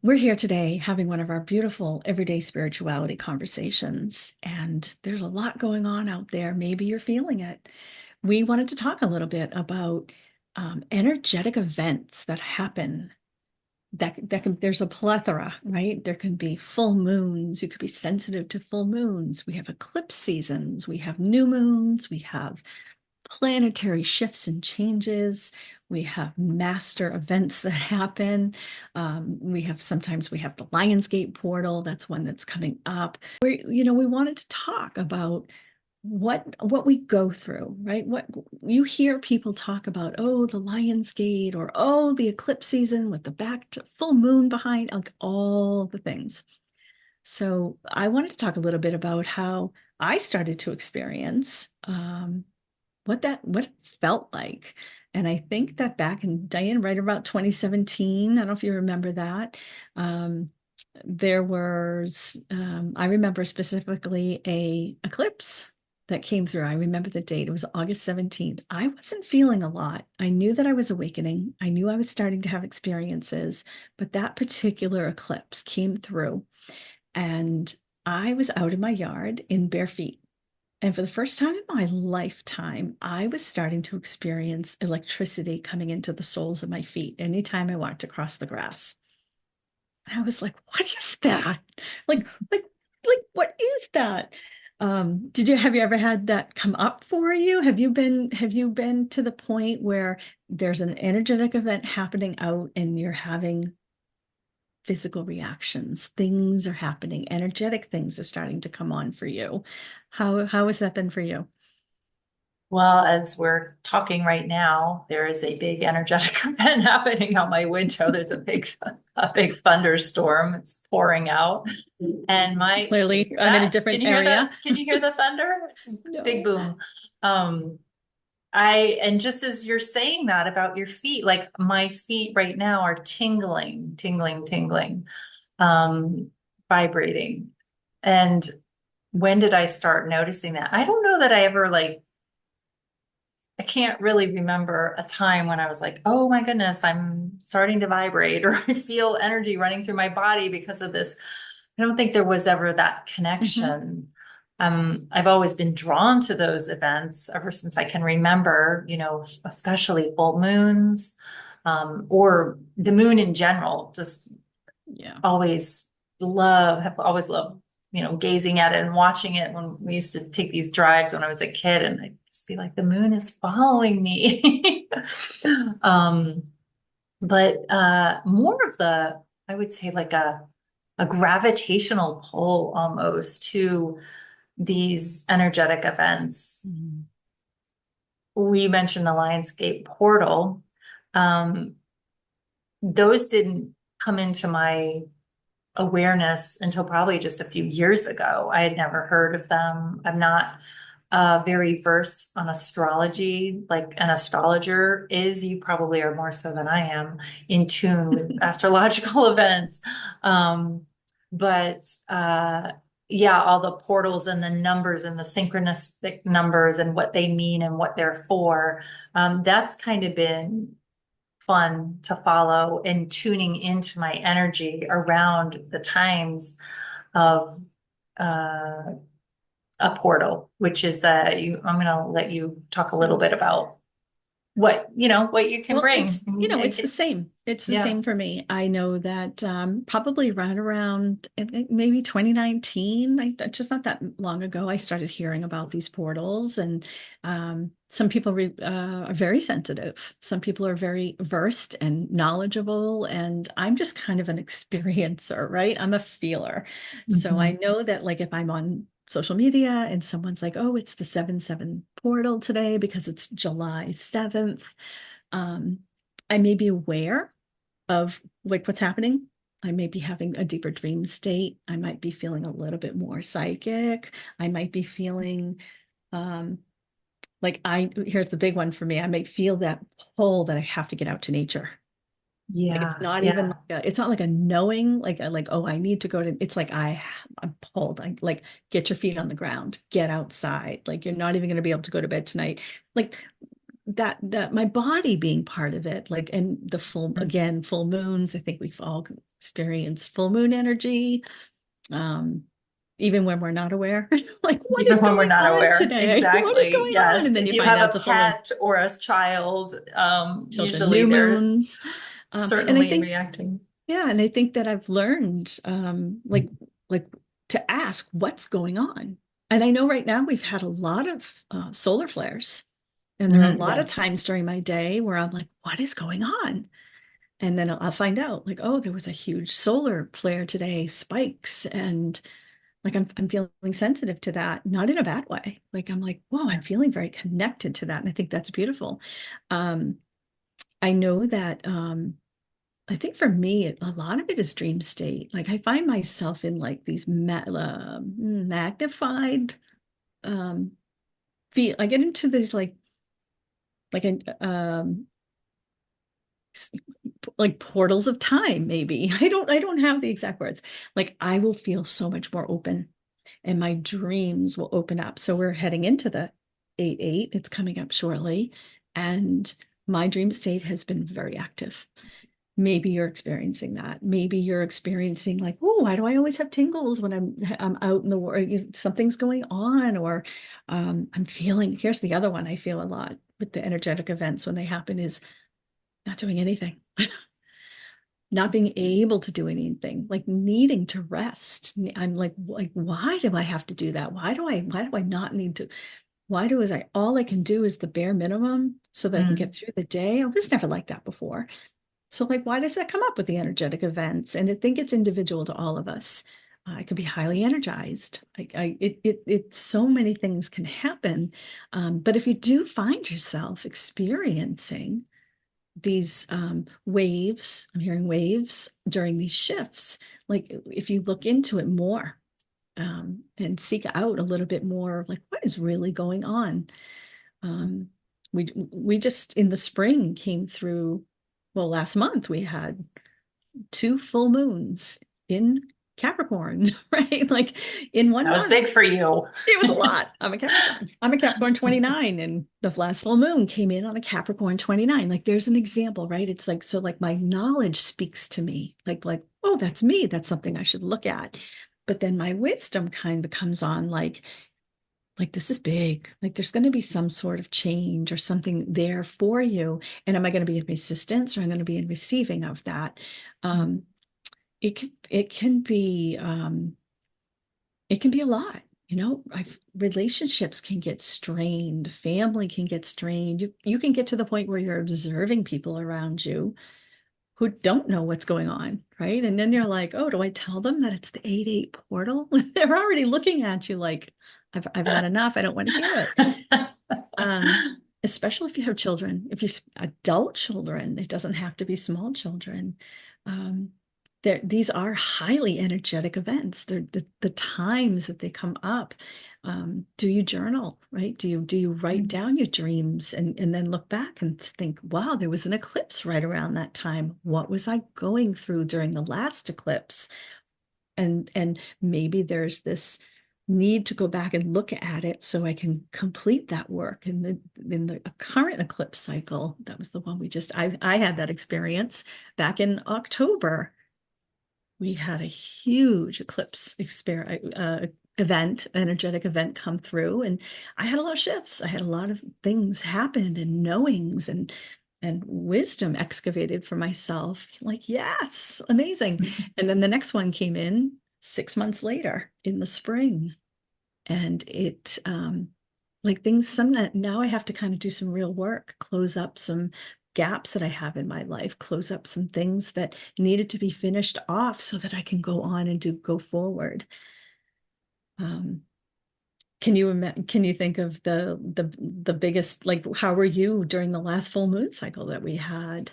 We're here today having one of our beautiful everyday spirituality conversations, and there's a lot going on out there. Maybe you're feeling it. We wanted to talk a little bit about energetic events that happen. There's a plethora, right? There can be full moons. You could be sensitive to full moons. We have eclipse seasons. We have new moons. We have planetary shifts and changes. We have master events that happen. Sometimes we have the Lionsgate portal. That's one that's coming up. We wanted to talk about what we go through, right? What you hear people talk about, oh, the Lionsgate, or oh, the eclipse season with the back to full moon behind, like all the things. So I wanted to talk a little bit about how I started to experience what it felt like. And I think that back in Diane, right about 2017, I don't know if you remember that. Um, there was I remember specifically a eclipse that came through. I remember the date. It was August 17th. I wasn't feeling a lot. I knew that I was awakening. I knew I was starting to have experiences, but that particular eclipse came through and I was out in my yard in bare feet. And for the first time in my lifetime, I was starting to experience electricity coming into the soles of my feet anytime I walked across the grass. And I was like, what is that? Like, like, what is that? Have you ever had that come up for you? Have you been to the point where there's an energetic event happening out and you're having physical reactions? Things are happening, energetic things are starting to come on for you. How has that been for you? Well, as we're talking right now, there is a big energetic event happening out my window. There's a big thunderstorm. It's pouring out. And my Clearly, I'm in a that different area. can you hear the thunder? It's a big No. boom. Um, and just as you're saying that about your feet, like my feet right now are tingling, tingling, tingling, um, vibrating. And when did I start noticing that? I don't know that I ever I can't really remember a time when I was like, oh my goodness, I'm starting to vibrate or I feel energy running through my body because of this. I don't think there was ever that Mhm. connection. I've always been drawn to those events ever since I can remember, especially full moons, or the moon in general, just Yeah. have always loved, gazing at it and watching it when we used to take these drives when I was a kid and I'd just be like, the moon is following me. um, but more of I would say like a gravitational pull almost to these energetic events. Mhm. We mentioned the Lionsgate portal. Um, those didn't come into my awareness until probably just a few years ago. I had never heard of them. I'm not very versed on astrology, like an astrologer is. You probably are more so than I am in tune with astrological events. Um, but yeah, all the portals and the numbers and the synchronistic numbers and what they mean and what they're for. That's kind of been fun to follow and tuning into my energy around the times of uh, a portal, which is I'm going to let you talk a little bit about what you can Well, bring. it's the same. It's the Yeah. same for me. I know that probably right around I think maybe 2019, just not that long ago, I started hearing about these portals, and some people are very sensitive. Some people are very versed and knowledgeable, and I'm just kind of an experiencer, right? I'm a feeler. So I Mhm. know that like if I'm on social media and someone's like, oh, it's the 7/7 portal today because it's July 7th. um, I may be aware of like what's happening. I may be having a deeper dream state. I might be feeling a little bit more psychic. I might be feeling um, here's the big one for me. I might feel that pull that I have to get out to nature. Like it's Yeah. not even Yeah. like it's not like a knowing, oh, I need to go to, it's like I'm pulled. I like get your feet on the ground, get outside. Like you're not even going to be able to go to bed tonight. Like that my body being part of it, like, and the full moons, I think we've all experience full moon energy, um, even when we're not aware. Like, what Even is when we're going not on aware. today? What is Exactly. going on? Yes. And then If you you find have out a it's a full moon. pet or a child, Children, usually new they're moons. And I certainly think, reacting. yeah, and I think that I've learned, like to ask what's going on. And I know right now we've had a lot of solar flares, and there are a Mhm, lot of yes. times during my day where I'm like, what is going on? And then I'll find out, like, oh, there was a huge solar flare today, spikes, and like I'm feeling sensitive to that, not in a bad way. Like I'm like, whoa, I'm feeling very connected to that, and I think that's beautiful. Um, I know that I think for me, a lot of it is dream state. Like I find myself in like these magnified um feel. I get into these like an like portals of time, maybe. I don't have the exact words. Like I will feel so much more open and my dreams will open up. So we're heading into the 8-8. It's coming up shortly. And my dream state has been very active. Maybe you're experiencing that. Maybe you're experiencing like, oh, why do I always have tingles when I'm out in the world? Something's going on, or I'm feeling. Here's the other one I feel a lot with the energetic events when they happen is not doing anything, not being able to do anything, like needing to rest. I'm like, why do I have to do that? Why do I not need to? Why do is I all I can do is the bare minimum so that I can Mm, get through the day? I was never like that before. So, like, why does that come up with the energetic events? And I think it's individual to all of us. I could be highly energized. So many things can happen. But if you do find yourself experiencing these waves, I'm hearing waves during these shifts, like if you look into it more and seek out a little bit more, like what is really going on? Um, we just in the spring came through. Well, last month we had two full moons in Capricorn, right? Like in one that was month. big for you. It was a lot. I'm a Capricorn. I'm a Capricorn 29, and the last full moon came in on a Capricorn 29. Like there's an example, right? It's like so like my knowledge speaks to me. Like, oh, that's me. That's something I should look at. But then my wisdom kind of comes on like this is big. Like there's going to be some sort of change or something there for you. And am I going to be in resistance or am I going to be in receiving of that? Um, it can be a lot. Relationships can get strained, family can get strained. You can get to the point where you're observing people around you who don't know what's going on, right? And then you're like, oh, do I tell them that it's the 8-8 portal? They're already looking at you like, I've had enough. I don't want to hear it. Um, Especially if you have children, if you're adult children, it doesn't have to be small children. Um, these are highly energetic events. They're the times that they come up. Do you journal, right? Do you write down your dreams and then look back and think, wow, there was an eclipse right around that time. What was I going through during the last eclipse? And maybe there's this need to go back and look at it so I can complete that work in the current eclipse cycle. That was the one I had that experience back in October. We had a huge eclipse event, energetic event come through, and I had a lot of shifts. I had a lot of things happen and knowings and wisdom excavated for myself. Like, yes, amazing. And then the next one came in 6 months later in the spring. And it like things some now I have to kind of do some real work, close up some gaps that I have in my life, close up some things that needed to be finished off so that I can go on and go forward. Um, can you think of the biggest, like how were you during the last full moon cycle that we had?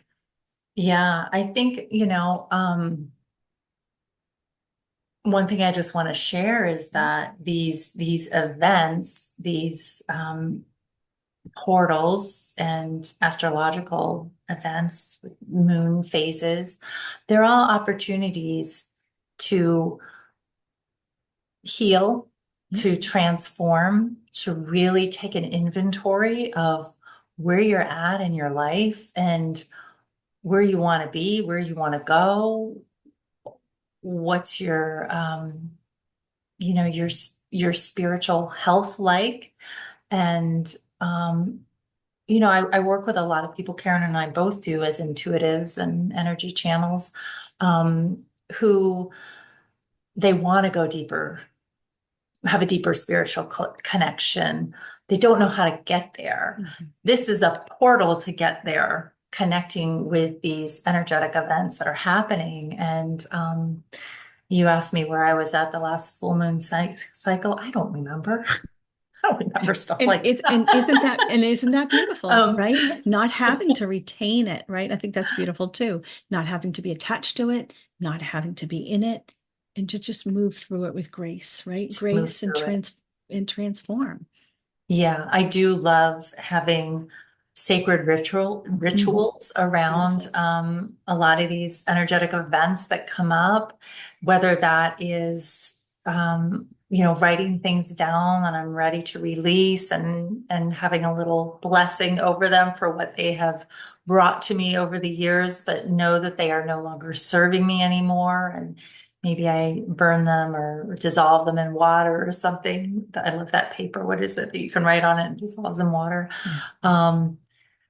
Yeah, I think, one thing I just want to share is that these events, these portals and astrological events, moon phases, they're all opportunities to heal, to transform, to really take an inventory of where you're at in your life and where you want to be, where you want to go, what's your spiritual health like? And, I work with a lot of people, Karen and I both do, as intuitives and energy channels, um, who they want to go deeper, have a deeper spiritual connection. They don't know how to get there. Mhm. This is a portal to get there, connecting with these energetic events that are happening. And you asked me where I was at the last full moon cycle. I don't remember. I don't remember stuff And like it's and that. isn't that beautiful, Um, right? Not having to retain it, right? I think that's beautiful too. Not having to be attached to it, not having to be in it, and just move through it with grace, right? to move Grace through it. and transform. Yeah, I do love having sacred Mhm. rituals around Beautiful. a lot of these energetic events that come up, whether that is writing things down that I'm ready to release and having a little blessing over them for what they have brought to me over the years, but know that they are no longer serving me anymore. And maybe I burn them or dissolve them in water or something. I love that paper. What is it that you can write on it and dissolves in water? Yeah. Um,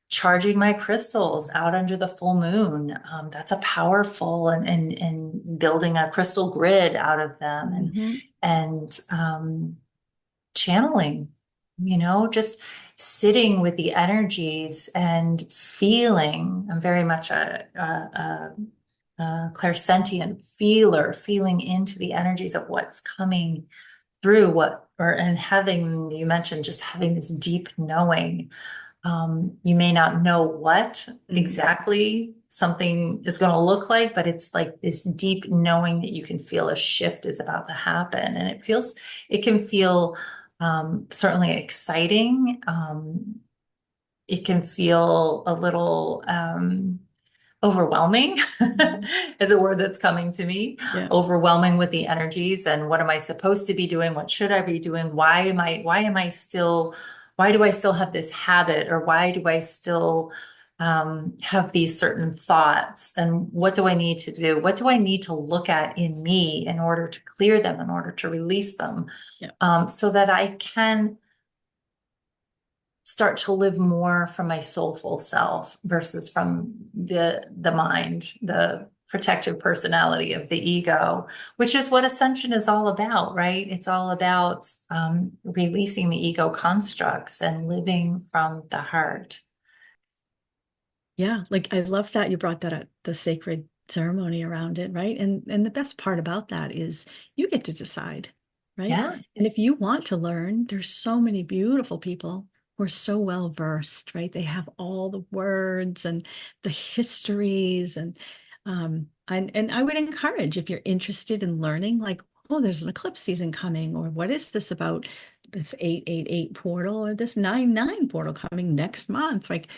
Charging my crystals out under the full moon. That's a powerful and building a crystal grid out of them Mhm. and channeling, just sitting with the energies and feeling. I'm very much a clairsentient feeler, feeling into the energies of what's coming through and having, you mentioned just having this deep knowing. You may not know what Mm. exactly something is going to look like, but it's like this deep knowing that you can feel a shift is about to happen. And it can feel certainly exciting. It can feel a little, overwhelming Mhm. is a word that's coming to me. Yeah. Overwhelming with the energies and what am I supposed to be doing? What should I be doing? Why do I still have this habit, or why do I still have these certain thoughts? And what do I need to do? What do I need to look at in me in order to clear them, in order to release them, Yeah. so that I can start to live more from my soulful self versus from the mind, the protective personality of the ego, which is what ascension is all about, right? It's all about releasing the ego constructs and living from the heart. Yeah, like I love that you brought that up, the sacred ceremony around it, right? And the best part about that is you get to decide, right? Yeah. And if you want to learn, there's so many beautiful people who are so well versed, right? They have all the words and the histories and I would encourage if you're interested in learning, like, oh, there's an eclipse season coming, or what is this about this 888 portal or this 99 portal coming next month? Like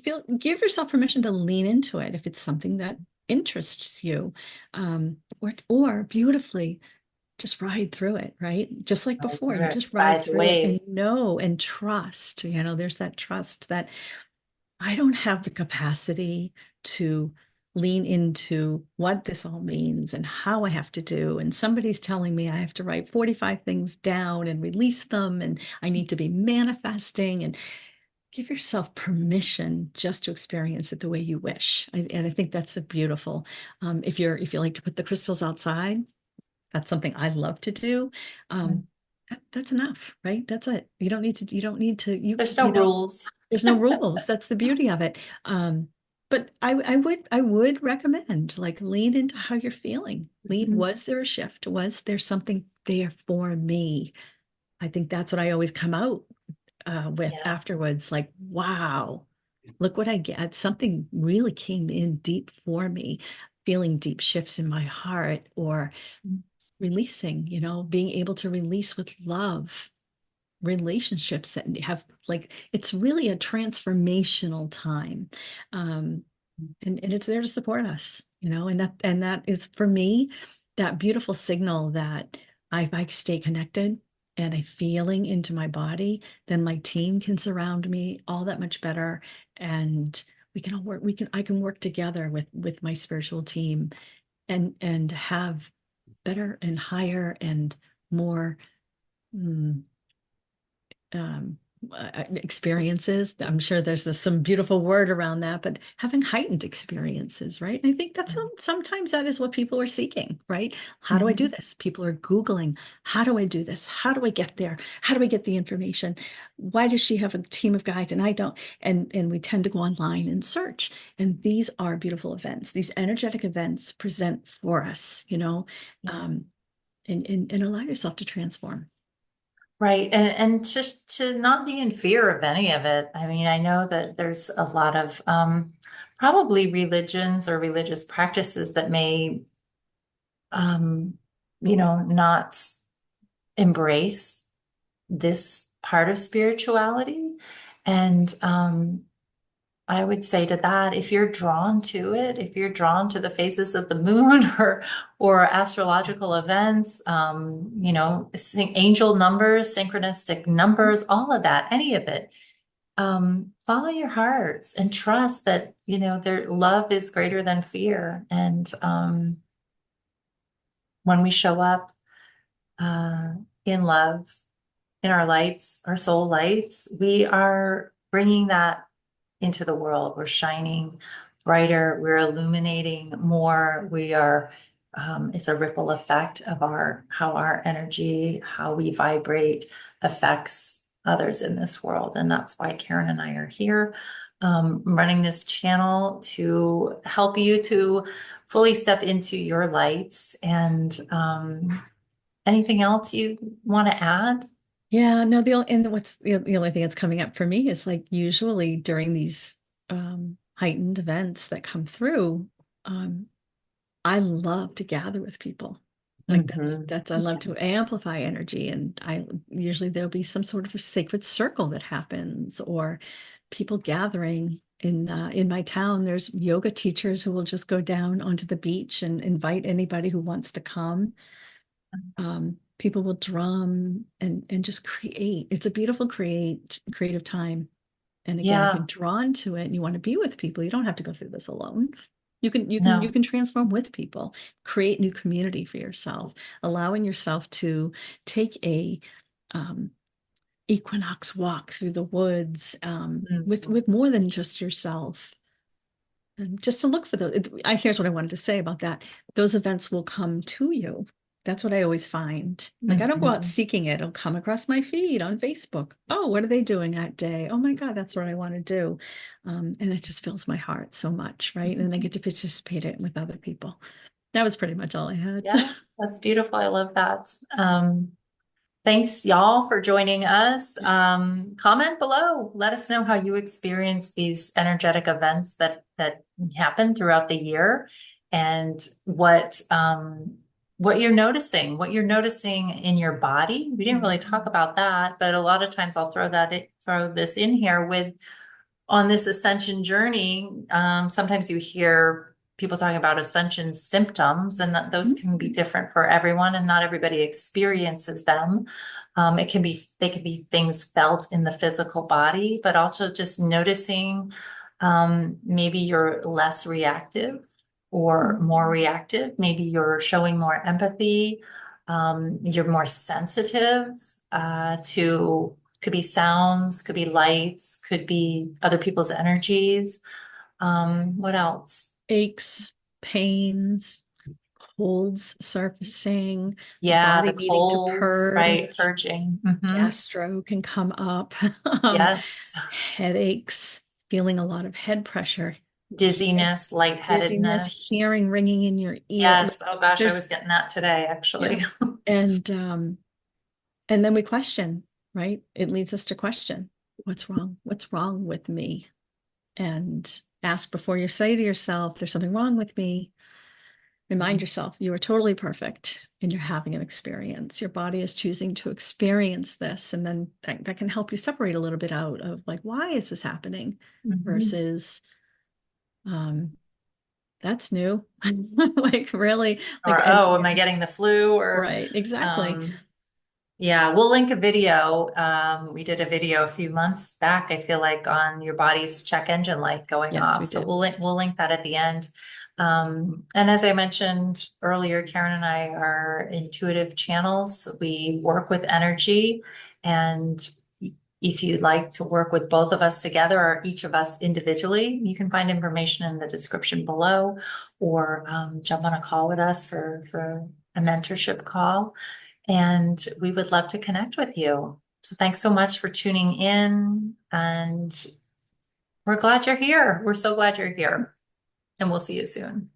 feel give yourself permission to lean into it if it's something that interests you, or beautifully just ride through it, right? Just like before, you just ride Ride the through it wave. and know and trust. There's that trust that I don't have the capacity to lean into what this all means and how I have to do. And somebody's telling me I have to write 45 things down and release them, and I need to be manifesting. And give yourself permission just to experience it the way you wish. And I think that's a beautiful. If you like to put the crystals outside, that's something I love to do. That's enough, right? That's it. You don't need to, There's no rules. there's no rules. That's the beauty of it. But I would recommend like lean into how you're feeling. Mhm. Was there a shift? Was there something there for me? I think that's what I always come out with Yeah. afterwards. Like, wow, look what I get. Something really came in deep for me, feeling deep shifts in my heart or releasing, being able to release with love relationships that have like it's really a transformational time. Um, and it's there to support us, and that is for me that beautiful signal that if I stay connected and I feeling into my body, then my team can surround me all that much better, and we can all work. I can work together with my spiritual team and have better and higher and more mm, um, experiences. I'm sure there's some beautiful word around that, but having heightened experiences, right? And I think that's sometimes that is what people are seeking, right? How do I do Mhm. this? People are Googling, how do I do this? How do I get there? How do I get the information? Why does she have a team of guides and I don't? And we tend to go online and search. And these are beautiful events. These energetic events present for us, um, and allow yourself to transform. Right. And just to not be in fear of any of it. I mean, I know that there's a lot of probably religions or religious practices that may um, not embrace this part of spirituality. And I would say to that, if you're drawn to it, if you're drawn to the phases of the moon or astrological events, angel numbers, synchronistic numbers, all of that, any of it, follow your hearts and trust that, their love is greater than fear. And when we show up uh, in love, in our lights, our soul lights, we are bringing that into the world. We're shining brighter, we're illuminating more. We are, it's a ripple effect of how our energy, how we vibrate affects others in this world. And that's why Karen and I are here, running this channel to help you to fully step into your lights. And anything else you want to add? Yeah, no, the only thing that's coming up for me is like usually during these heightened events that come through, um, I love to gather with people. Like Mhm. that's I love to amplify energy, and I usually there'll be some sort of a sacred circle that happens, or people gathering in my town. There's yoga teachers who will just go down onto the beach and invite anybody who wants to come. People will drum and just create. It's a beautiful creative time. And again, if you're Yeah, drawn to it and you want to be with people, you don't have to go through this alone. You no. can transform with people, create new community for yourself, allowing yourself to take a um, equinox walk through the woods Mhm. with more than just yourself. And just to look for those. Here's what I wanted to say about that. Those events will come to you. That's what I always find. Like I don't go out Mhm. seeking it. It'll come across my feed on Facebook. Oh, what are they doing that day? Oh my God, that's what I want to do. And it just fills my heart so much, right? And I get to participate in it with other people. That was pretty much all I had. Yeah, that's beautiful. I love that. Thanks, y'all, for joining us. Comment below. Let us know how you experience these energetic events that happen throughout the year, and what you're noticing in your body. We didn't really talk about that, but a lot of times I'll throw this in here with on this ascension journey. Sometimes you hear people talking about ascension symptoms, and that those can be different for everyone, and not everybody experiences them. They can be things felt in the physical body, but also just noticing maybe you're less reactive or more reactive. Maybe you're showing more empathy. You're more sensitive to could be sounds, could be lights, could be other people's energies. What else? Aches, pains, colds surfacing, the Yeah, the body needing to colds, right? purge. Purging. Gastro can come up, um, Yes. headaches, feeling a lot of head pressure, head Dizziness, dizziness, lightheadedness. hearing ringing in your ear. Yes. Oh gosh, I was There's getting that today, actually. yeah, and and then we question, right? It leads us to question, what's wrong? What's wrong with me? And ask before you say to yourself, there's something wrong with me. Remind yourself you are totally perfect and you're having an experience. Your body is choosing to experience this. And then that can help you separate a little bit out of like, why is this happening? Mhm. Versus, um, that's new. Like, really, like, Or, oh, am I getting the flu? Or, right, exactly. um, yeah, we'll link a video. We did a video a few months back, I feel like, on your body's check engine light going Yes, we off. So did. we'll link that at the end. And as I mentioned earlier, Karen and I are intuitive channels. We work with energy, and if you'd like to work with both of us together or each of us individually, you can find information in the description below, or jump on a call with us for a mentorship call. And we would love to connect with you. So thanks so much for tuning in, and we're glad you're here. We're so glad you're here, and we'll see you soon.